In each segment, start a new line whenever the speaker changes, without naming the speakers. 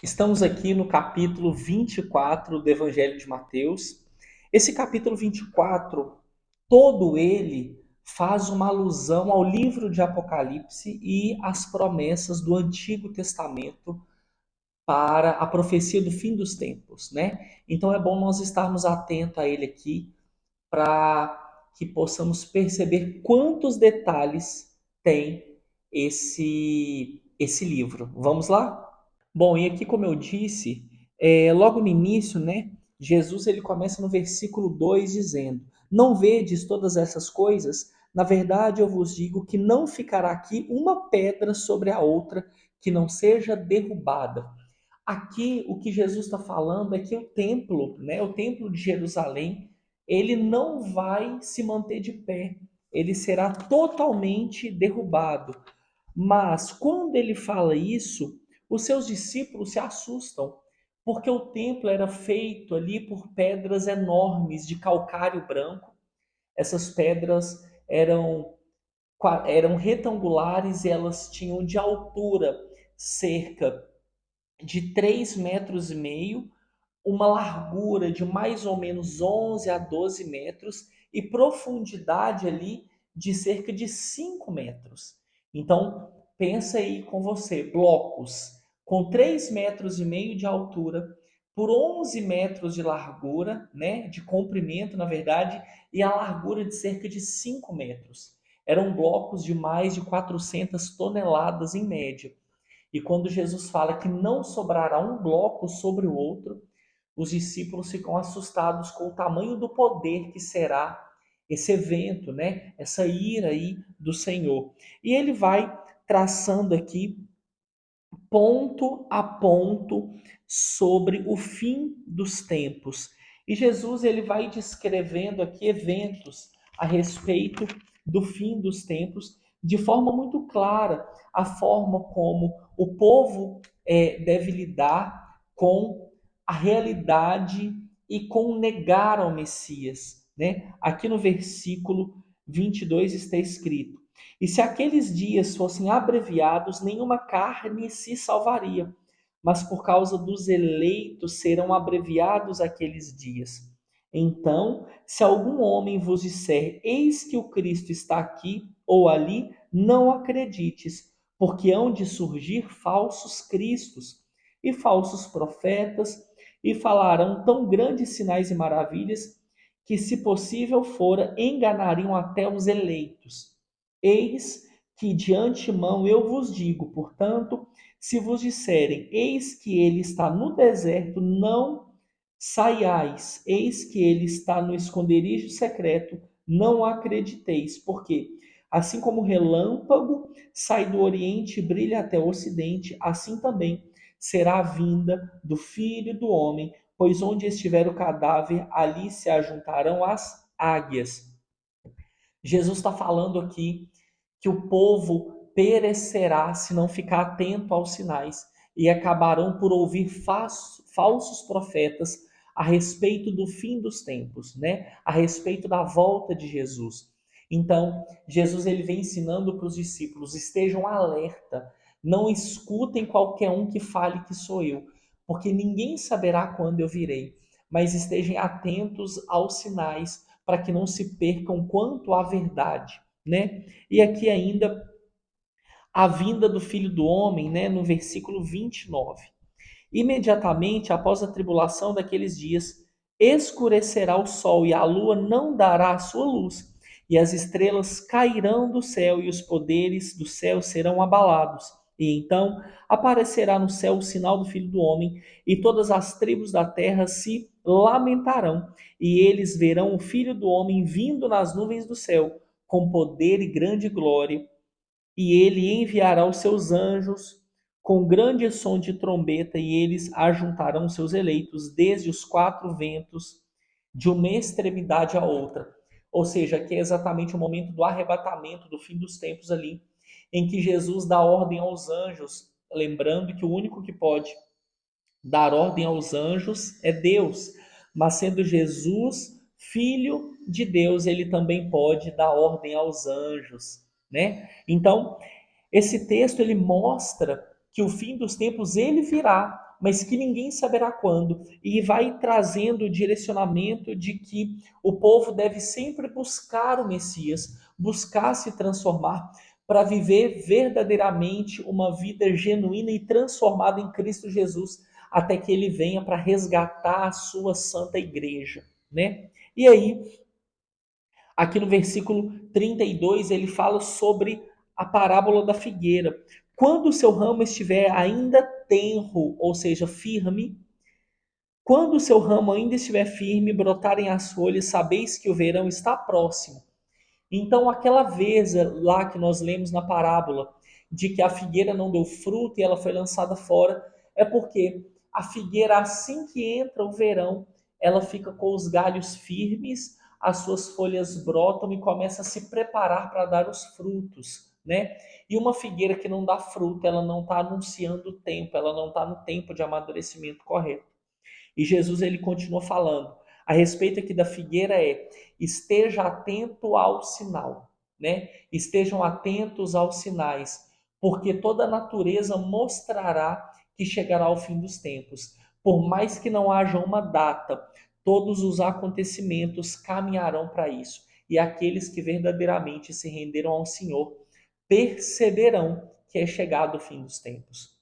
Estamos aqui no capítulo 24 do Evangelho de Mateus. Esse capítulo 24, todo ele faz uma alusão ao livro de Apocalipse e às promessas do Antigo Testamento para a profecia do fim dos tempos, né? Então é bom nós estarmos atentos a ele aqui para que possamos perceber quantos detalhes tem esse livro. Vamos lá? Bom, e aqui, como eu disse, logo no início, né, Jesus ele começa no versículo 2 dizendo: Não vedes todas essas coisas? Na verdade, eu vos digo que não ficará aqui uma pedra sobre a outra que não seja derrubada. Aqui, o que Jesus está falando é que o templo, né, o templo de Jerusalém, ele não vai se manter de pé, ele será totalmente derrubado. Mas quando ele fala isso, os seus discípulos se assustam, porque o templo era feito ali por pedras enormes de calcário branco. Essas pedras eram retangulares e elas tinham de altura cerca de 3,5 metros, uma largura de mais ou menos 11 a 12 metros e profundidade ali de cerca de 5 metros. Então, pensa aí com você, blocos com 3,5 metros de altura, por 11 metros de largura, né, de comprimento, na verdade, e a largura de cerca de 5 metros. Eram blocos de mais de 400 toneladas em média. E quando Jesus fala que não sobrará um bloco sobre o outro, os discípulos ficam assustados com o tamanho do poder que será esse evento, né? Essa ira aí do Senhor. E ele vai traçando aqui ponto a ponto sobre o fim dos tempos. E Jesus ele vai descrevendo aqui eventos a respeito do fim dos tempos de forma muito clara, a forma como o povo deve lidar com a realidade e com negar ao Messias, né? Aqui no versículo 22 está escrito: e se aqueles dias fossem abreviados, nenhuma carne se salvaria. Mas por causa dos eleitos serão abreviados aqueles dias. Então, se algum homem vos disser, eis que o Cristo está aqui ou ali, não acredites, porque hão de surgir falsos cristos e falsos profetas, e falarão tão grandes sinais e maravilhas, que, se possível fora, enganariam até os eleitos. Eis que de antemão eu vos digo, portanto, se vos disserem, eis que ele está no deserto, não saiais, eis que ele está no esconderijo secreto, não acrediteis, porque assim como o relâmpago sai do oriente e brilha até o ocidente, assim também será a vinda do Filho do Homem, pois onde estiver o cadáver, ali se ajuntarão as águias. Jesus está falando aqui que o povo perecerá se não ficar atento aos sinais e acabarão por ouvir falsos profetas a respeito do fim dos tempos, né? A respeito da volta de Jesus. Então, Jesus ele vem ensinando para os discípulos: estejam alerta, não escutem qualquer um que fale que sou eu, porque ninguém saberá quando eu virei, mas estejam atentos aos sinais para que não se percam quanto à verdade, né? E aqui ainda a vinda do Filho do Homem, né, no versículo 29. Imediatamente após a tribulação daqueles dias, escurecerá o sol e a lua não dará a sua luz, e as estrelas cairão do céu e os poderes do céu serão abalados. E então aparecerá no céu o sinal do Filho do Homem, e todas as tribos da terra se lamentarão, e eles verão o Filho do Homem vindo nas nuvens do céu, com poder e grande glória, e ele enviará os seus anjos com grande som de trombeta, e eles ajuntarão seus eleitos desde os quatro ventos, de uma extremidade à outra. Ou seja, que é exatamente o momento do arrebatamento, do fim dos tempos ali, em que Jesus dá ordem aos anjos, lembrando que o único que pode dar ordem aos anjos é Deus, mas sendo Jesus filho de Deus, ele também pode dar ordem aos anjos, né? Então, esse texto ele mostra que o fim dos tempos ele virá. mas que ninguém saberá quando, e vai trazendo o direcionamento de que o povo deve sempre buscar o Messias, buscar se transformar para viver verdadeiramente uma vida genuína e transformada em Cristo Jesus, até que ele venha para resgatar a sua santa igreja, né? E aí, aqui no versículo 32, ele fala sobre a parábola da figueira. Quando o seu ramo estiver ainda tenro, ou seja, firme, quando o seu ramo ainda estiver firme, brotarem as folhas, sabeis que o verão está próximo. Então, aquela vez lá que nós lemos na parábola, de que a figueira não deu fruto e ela foi lançada fora, é porque a figueira, assim que entra o verão, ela fica com os galhos firmes, as suas folhas brotam e começa a se preparar para dar os frutos, né? E uma figueira que não dá fruto, ela não está anunciando o tempo, ela não está no tempo de amadurecimento correto. E Jesus ele continua falando a respeito aqui da figueira esteja atento ao sinal, né? Estejam atentos aos sinais, porque toda a natureza mostrará que chegará ao fim dos tempos. Por mais que não haja uma data, todos os acontecimentos caminharão para isso. E aqueles que verdadeiramente se renderam ao Senhor perceberão que é chegado o fim dos tempos.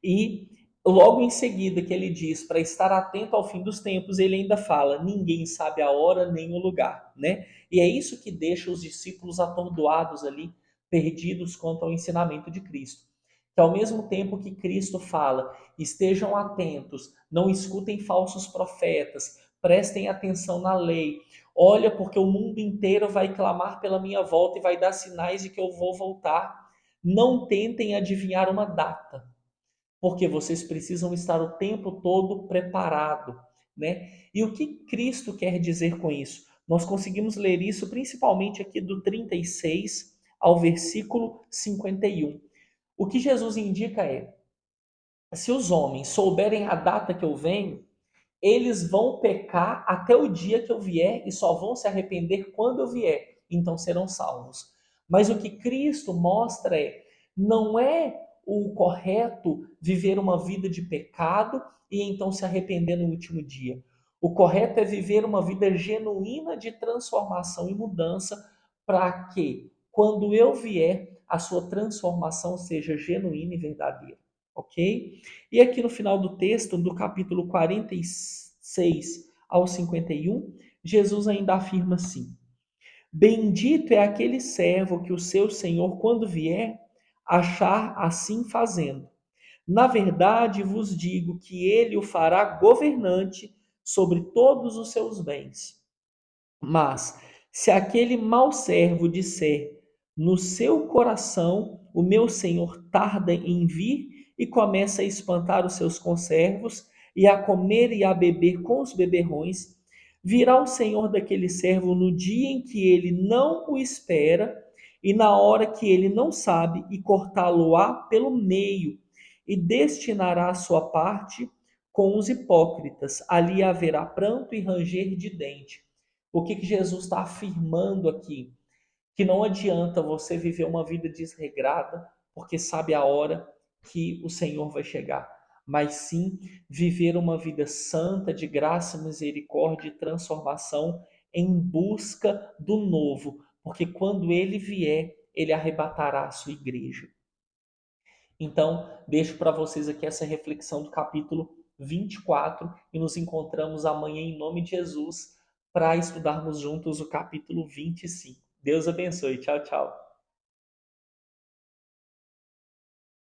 E logo em seguida que ele diz para estar atento ao fim dos tempos, ele ainda fala: ninguém sabe a hora nem o lugar, né? E é isso que deixa os discípulos atordoados ali, perdidos quanto ao ensinamento de Cristo. Que ao mesmo tempo que Cristo fala: estejam atentos, não escutem falsos profetas, prestem atenção na lei. Olha, porque o mundo inteiro vai clamar pela minha volta e vai dar sinais de que eu vou voltar. Não tentem adivinhar uma data, porque vocês precisam estar o tempo todo preparado, né? E o que Cristo quer dizer com isso? Nós conseguimos ler isso principalmente aqui do 36 ao versículo 51. O que Jesus indica é: se os homens souberem a data que eu venho, eles vão pecar até o dia que eu vier e só vão se arrepender quando eu vier, então serão salvos. Mas o que Cristo mostra não é o correto viver uma vida de pecado e então se arrepender no último dia. O correto é viver uma vida genuína de transformação e mudança para que, quando eu vier, a sua transformação seja genuína e verdadeira. Ok? E aqui no final do texto, do capítulo 46 ao 51, Jesus ainda afirma assim: bendito é aquele servo que o seu senhor, quando vier, achar assim fazendo. Na verdade vos digo que ele o fará governante sobre todos os seus bens. Mas, se aquele mau servo disser no seu coração, o meu senhor tarda em vir, e começa a espantar os seus conservos, e a comer e a beber com os beberrões, virá o senhor daquele servo no dia em que ele não o espera, e na hora que ele não sabe, e cortá-lo-á pelo meio, e destinará a sua parte com os hipócritas. Ali haverá pranto e ranger de dente. O que Jesus está afirmando aqui? Que não adianta você viver uma vida desregrada, porque sabe a hora que o Senhor vai chegar, mas sim viver uma vida santa, de graça, misericórdia e transformação em busca do novo, porque quando ele vier, ele arrebatará a sua igreja. Então, deixo para vocês aqui essa reflexão do capítulo 24 e nos encontramos amanhã em nome de Jesus para estudarmos juntos o capítulo 25. Deus abençoe. Tchau, tchau.